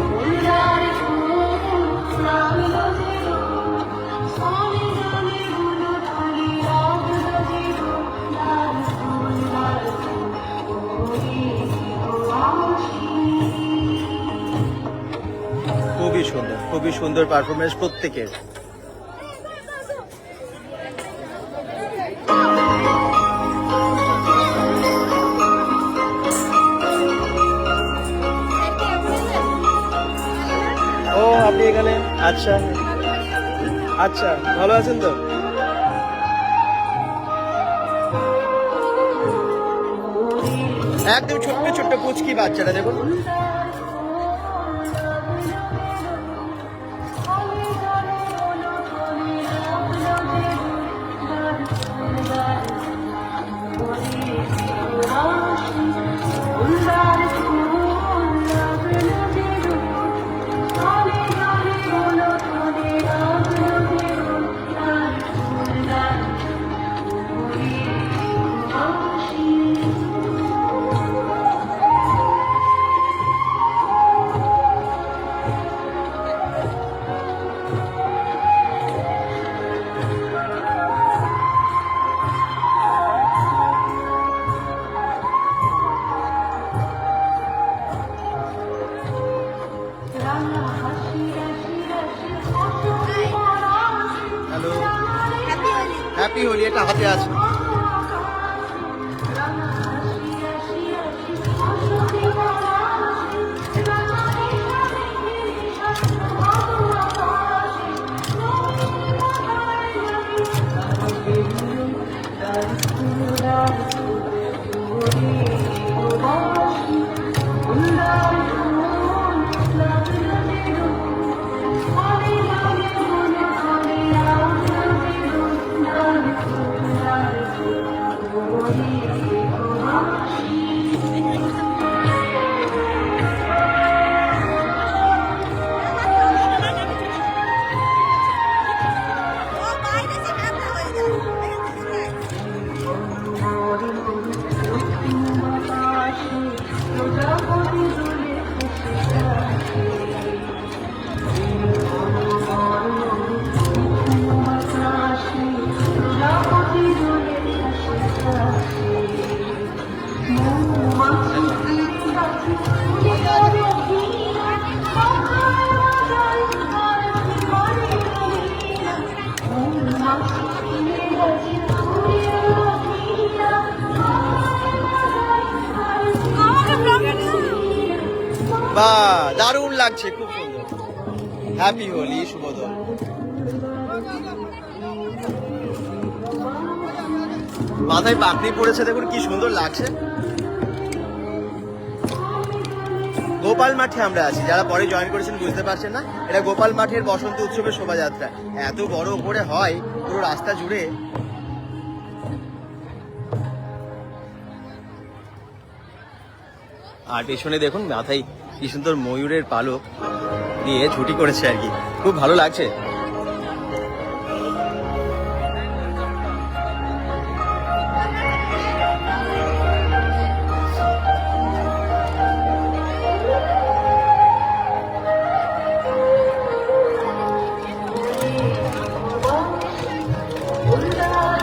খুবই সুন্দর পারফরমেন্স প্রত্যেকের। ও আপনি এখানে, আচ্ছা আচ্ছা, ভালো আছেন তো? একদম ছোট্ট ছোট্ট পুচকি বাচ্চারা দেখুন। Hello, happy Holi. এটা হাতে আছে। বাহ, দারুণ লাগছে, খুব সুন্দর। হ্যাপি হোলি, শুভদল। মাথায় পাগড়ি পড়েছে, দেখুন কি সুন্দর লাগছে। গোপাল মাঠে আমরা আছি, যারা পরে জয়েন করেছেন বুঝতে পারছেন না, এটা গোপাল মাঠের বসন্ত উৎসবের শোভাযাত্রা। এত বড় করে হয় পুরো রাস্তা জুড়ে। আর পেছনে দেখুন মাথায় কি সুন্দর ময়ূরের পালক দিয়ে ছুটি করেছে আর কি, খুব ভালো লাগছে।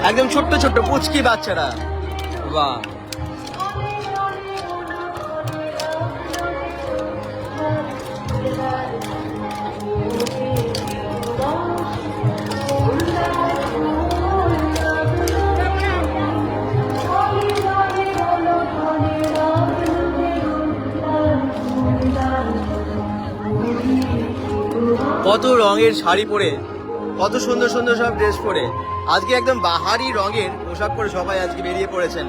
একদম ছোট্ট ছোট্ট পুচকি বাচ্চারা, বাহ। কত রঙের শাড়ি পরে, কত সুন্দর সুন্দর সব ড্রেস পরে, আজকে একদম বাহারি রঙের পোশাক পরে সবাই আজকে বেরিয়ে পড়েছেন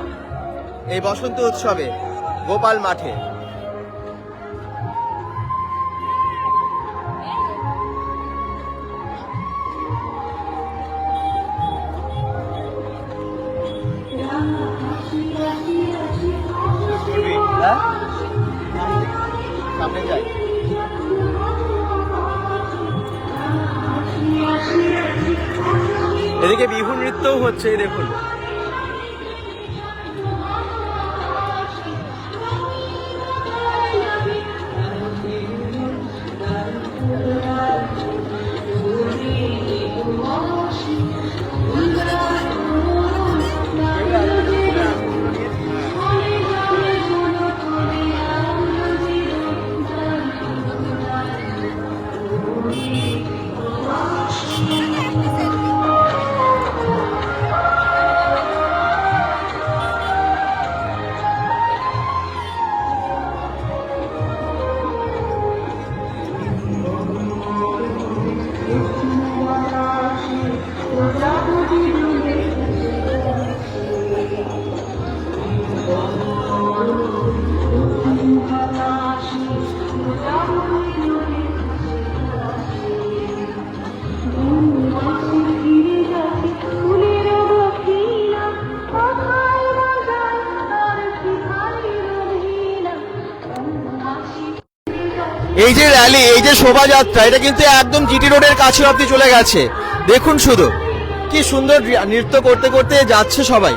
এই বসন্ত উৎসবে গোপাল মাঠে। সামনে যাই। এদিকে বিহু নৃত্যও হচ্ছে, দেখুন। এই যে র্যালি, এই যে শোভাযাত্রা, এটা কিন্তু একদম জিটি রোডের কাছে অব্দি চলে গেছে। দেখুন শুধু কি সুন্দর নৃত্য করতে করতে যাচ্ছে সবাই।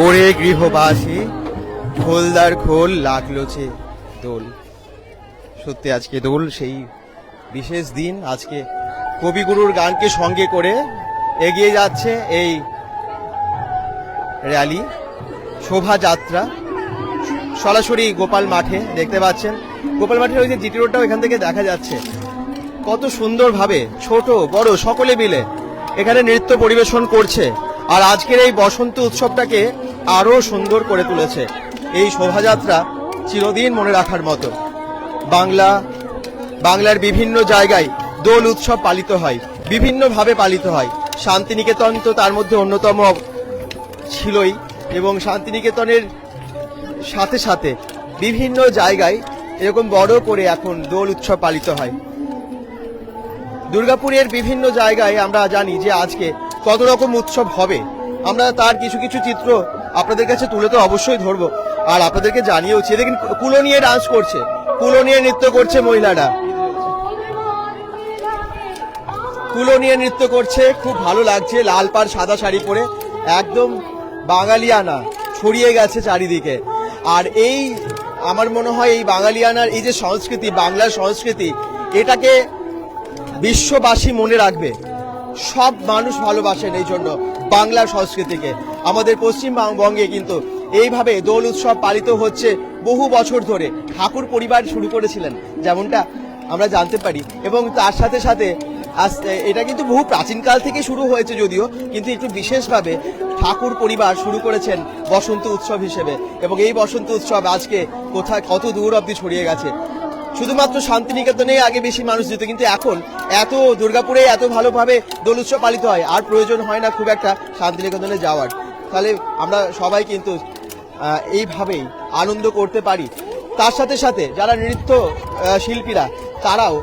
ওরে গৃহবাসী খোলদার খোল লাগলো যে দোল। সত্যি আজকে দোল, সেই বিশেষ দিন। আজকে কবিগুরুর গানকে সঙ্গে করে এগিয়ে যাচ্ছে এই র্যালি, শোভাযাত্রা সরাসরি গোপাল মাঠে। দেখতে পাচ্ছেন গোপাল মাঠের ওই যে জিটি রোডটাও এখান থেকে দেখা যাচ্ছে। কত সুন্দরভাবে ছোট বড় সকলে মিলে এখানে নৃত্য পরিবেশন করছে। আর আজকের এই বসন্ত উৎসবটাকে আরো সুন্দর করে তুলেছে। এই শোভাযাত্রা চিরদিন মনে রাখার মতো। বাংলার বিভিন্ন জায়গায় দোল উৎসব পালিত হয়, বিভিন্নভাবে পালিত হয়। শান্তিনিকেতন তো তার মধ্যে অন্যতম ছিলই, এবং শান্তিনিকেতনের সাথে সাথে বিভিন্ন জায়গায় এরকম বড় করে এখন দোল উৎসব পালিত হয়। দুর্গাপুরের বিভিন্ন জায়গায় আমরা জানি যে আজকে কত রকম উৎসব হবে। আমরা তার কিছু কিছু চিত্র আপনাদের কাছে তুলে তো অবশ্যই ধরবো, আর আপনাদেরকে জানিয়েওছি। দেখুন কুলো নিয়ে ডান্স করছে, কুলো নিয়ে নৃত্য করছে মহিলারা, কুলো নিয়ে নৃত্য করছে। খুব ভালো লাগছে, লাল পাড় সাদা শাড়ি পরে একদম বাঙালিয়ানা ছড়িয়ে গেছে চারিদিকে। আর এই আমার মনে হয় এই বাঙালিয়ানার এই যে সংস্কৃতি, বাংলার সংস্কৃতি, এটাকে বিশ্ববাসী মনে রাখবে। সব মানুষ ভালোবাসেন এই জন্য বাংলার সংস্কৃতিকে। আমাদের পশ্চিমবঙ্গে কিন্তু এইভাবে দোল উৎসব পালিত হচ্ছে বহু বছর ধরে। ঠাকুর পরিবার শুরু করেছিলেন যেমনটা আমরা জানতে পারি, এবং তার সাথে সাথে এটা কিন্তু বহু প্রাচীনকাল থেকে শুরু হয়েছে যদিও, কিন্তু একটু বিশেষভাবে ঠাকুর পরিবার শুরু করেছেন বসন্ত উৎসব হিসেবে। এবং এই বসন্ত উৎসব আজকে কোথায় কত দূর অব্দি ছড়িয়ে গেছে। শুধুমাত্র শান্তিনিকেতনে আগে বেশি মানুষ যেত, কিন্তু এখন এত দুর্গাপুরে এত ভালোভাবে দোল উৎসব পালিত হয়, আর প্রয়োজন হয় না খুব একটা শান্তিনিকেতনে যাওয়ার। তাহলে আমরা সবাই কিন্তু এইভাবেই আনন্দ করতে পারি। তার সাথে সাথে যারা নৃত্য শিল্পীরা, তারাও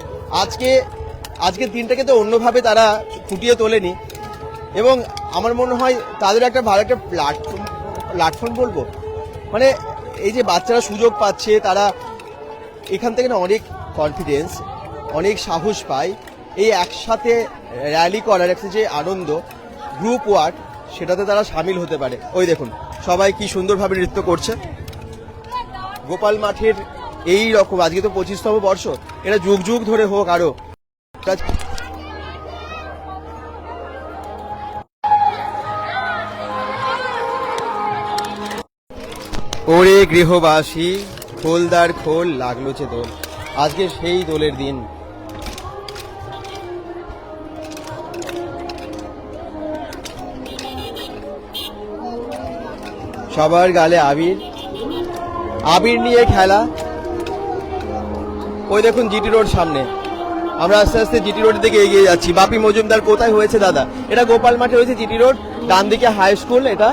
আজকের দিনটাকে তো অন্যভাবে তারা ফুটিয়ে তোলেনি, এবং আমার মনে হয় তাদের একটা ভালো একটা প্ল্যাটফর্ম বলবো, মানে এই যে বাচ্চারা সুযোগ পাচ্ছে, তারা এখান থেকে না অনেক কনফিডেন্স, অনেক সাহস পায়। এই একসাথে র্যালি করার একটা যে আনন্দ, গ্রুপ ওয়ার্ক, সেটাতে তারা সামিল হতে পারে। ওই দেখুন সবাই কি সুন্দরভাবে নৃত্য করছে। গোপাল মাঠের এই রকম আজকে তো 25তম বর্ষ, এটা যুগ যুগ ধরে হোক আরো। ওরে গৃহবাসী খোলদার খোল লাগলো যে দোল। আজকে সেই দোলের দিন। সবার গালে আবির, আবির নিয়ে খেলা। ওই দেখুন জিটি রোড সামনে, আমরা আস্তে আস্তে জিটি রোডের দিকে এগিয়ে যাচ্ছি। বাপি মজুমদার কোথায় হয়েছে দাদা? এটা গোপাল মাঠে হয়েছে, জিটি রোড, ডান দিকে হাই স্কুল। এটা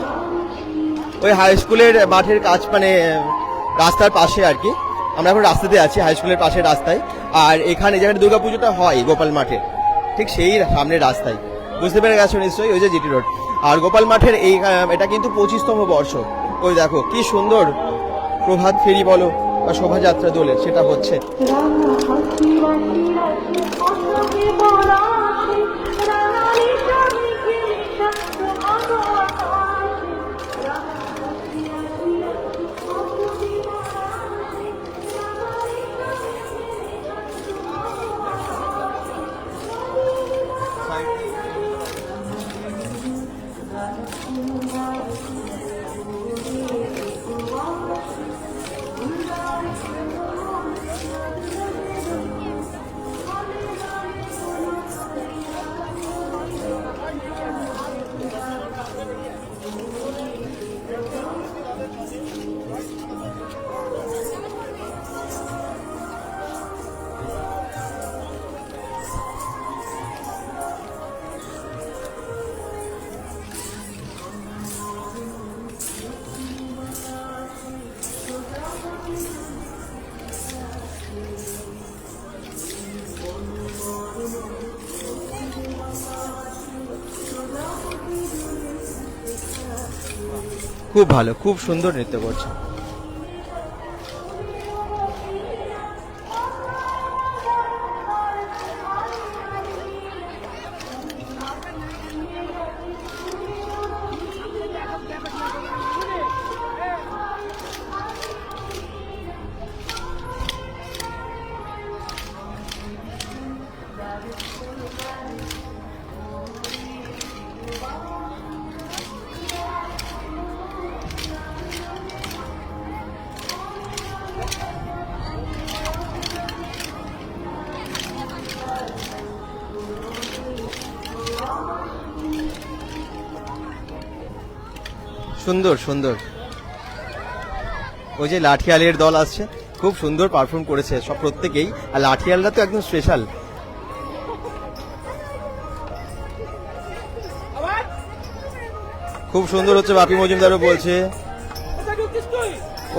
ওই হাই স্কুলের মাঠের কাজ, মানে রাস্তার পাশে আর কি। আমরা এখন রাস্তাতে আছি, হাই স্কুলের পাশে রাস্তায়। আর এখানে যেখানে দুর্গাপুজোটা হয় গোপাল মাঠে, ঠিক সেই সামনের রাস্তায়। বুঝতে পেরে গেছো নিশ্চয়ই, ওই যে জিটি রোড। আর গোপাল মাঠের এই এটা কিন্তু 25তম বর্ষ। ওই দেখো কি সুন্দর প্রভাত ফেরি বলো বা শোভাযাত্রা দোলের, সেটা হচ্ছে। খুব ভালো, খুব সুন্দর নৃত্য করছে। সুন্দর সুন্দর। ওই যে লাঠিয়ালের দল আসছে, খুব সুন্দর পারফর্ম করেছে সব প্রত্যেকেই। আর লাঠিয়ালরা তো একদম স্পেশাল। খুব সুন্দর হচ্ছে, বাপি মজুমদারও বলছে।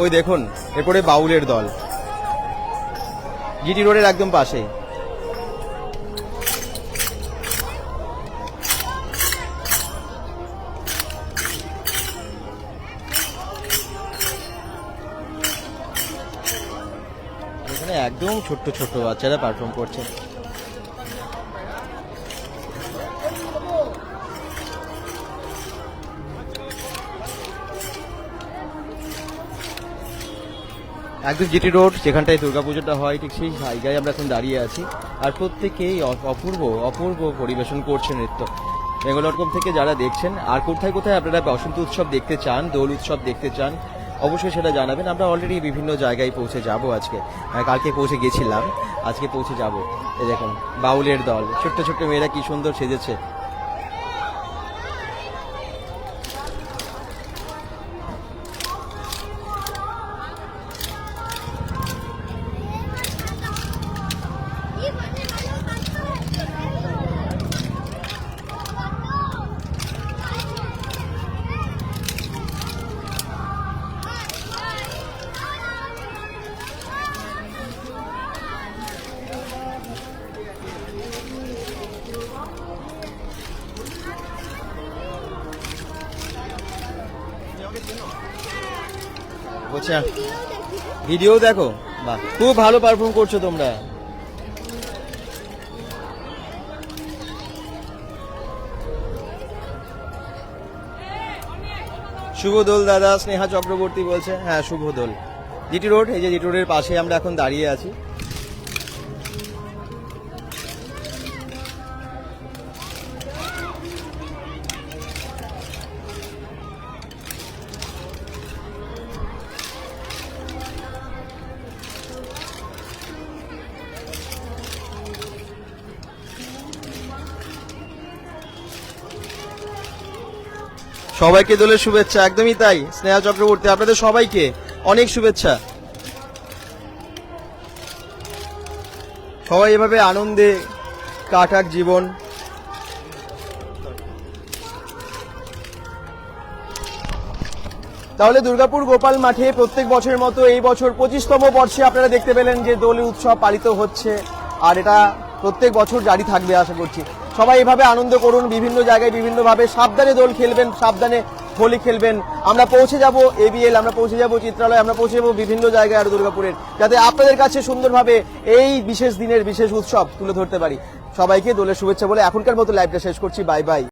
ওই দেখুন, এরপরে বাউলের দল জিটি রোডের একদম পাশে। এখানে একদম ছোট্ট ছোট্ট বাচ্চারা পারফর্ম করছে। একদম জিটি রোড, যেখানটায় দুর্গাপুজোটা হয়, ঠিক সেই জায়গায় আমরা এখন দাঁড়িয়ে আছি। আর প্রত্যেকেই অপূর্ব অপূর্ব পরিবেশন করছে নৃত্য। বেঙ্গল.com থেকে যারা দেখছেন, আর কোথায় কোথায় আপনারা বসন্ত উৎসব দেখতে চান, দোল উৎসব দেখতে চান, অবশ্যই সেটা জানাবেন। আমরা অলরেডি বিভিন্ন জায়গায় পৌঁছে যাব আজকে। কালকে পৌঁছে গেছিলাম, আজকে পৌঁছে যাব। এই দেখুন বাউলের দল, ছোট্ট ছোট্ট মেয়েরা কি সুন্দর সেজেছে। বলছে ভিডিও দেখো, বাহ খুব ভালো পারফর্ম করছো তোমরা। শুভ দোল দাদা, স্নেহা চক্রবর্তী বলছে। হ্যাঁ শুভ দোল। জিটি রোড, এই যে জিটি রোডের পাশে আমরা এখন দাঁড়িয়ে আছি। সবাইকে দোলের শুভেচ্ছা। একদমই তাই স্নেহা চক্রবর্তী, আপনাদের সবাইকে অনেক শুভেচ্ছা। সবাই এভাবে আনন্দে কাটাক জীবন। তাহলে দুর্গাপুর গোপাল মাঠে প্রত্যেক বছরের মতো এই বছর 25তম বর্ষে আপনারা দেখতে পেলেন যে দোল উৎসব পালিত হচ্ছে, আর এটা প্রত্যেক বছর জারি থাকবে আশা করছি। সবাই এভাবে আনন্দ করুন, বিভিন্ন জায়গায় বিভিন্নভাবে সাবধানে দোল খেলবেন, সাবধানে হোলি খেলবেন। আমরা পৌঁছে যাব ABL, আমরা পৌঁছে যাব চিত্রালয়, আমরা পৌঁছে যাব বিভিন্ন জায়গায় আর দুর্গাপুরের, যাতে আপনাদের কাছে সুন্দরভাবে এই বিশেষ দিনের বিশেষ উৎসব তুলে ধরতে পারি। সবাইকে দোলের শুভেচ্ছা বলে এখনকার মতো লাইভটা শেষ করছি। Bye bye.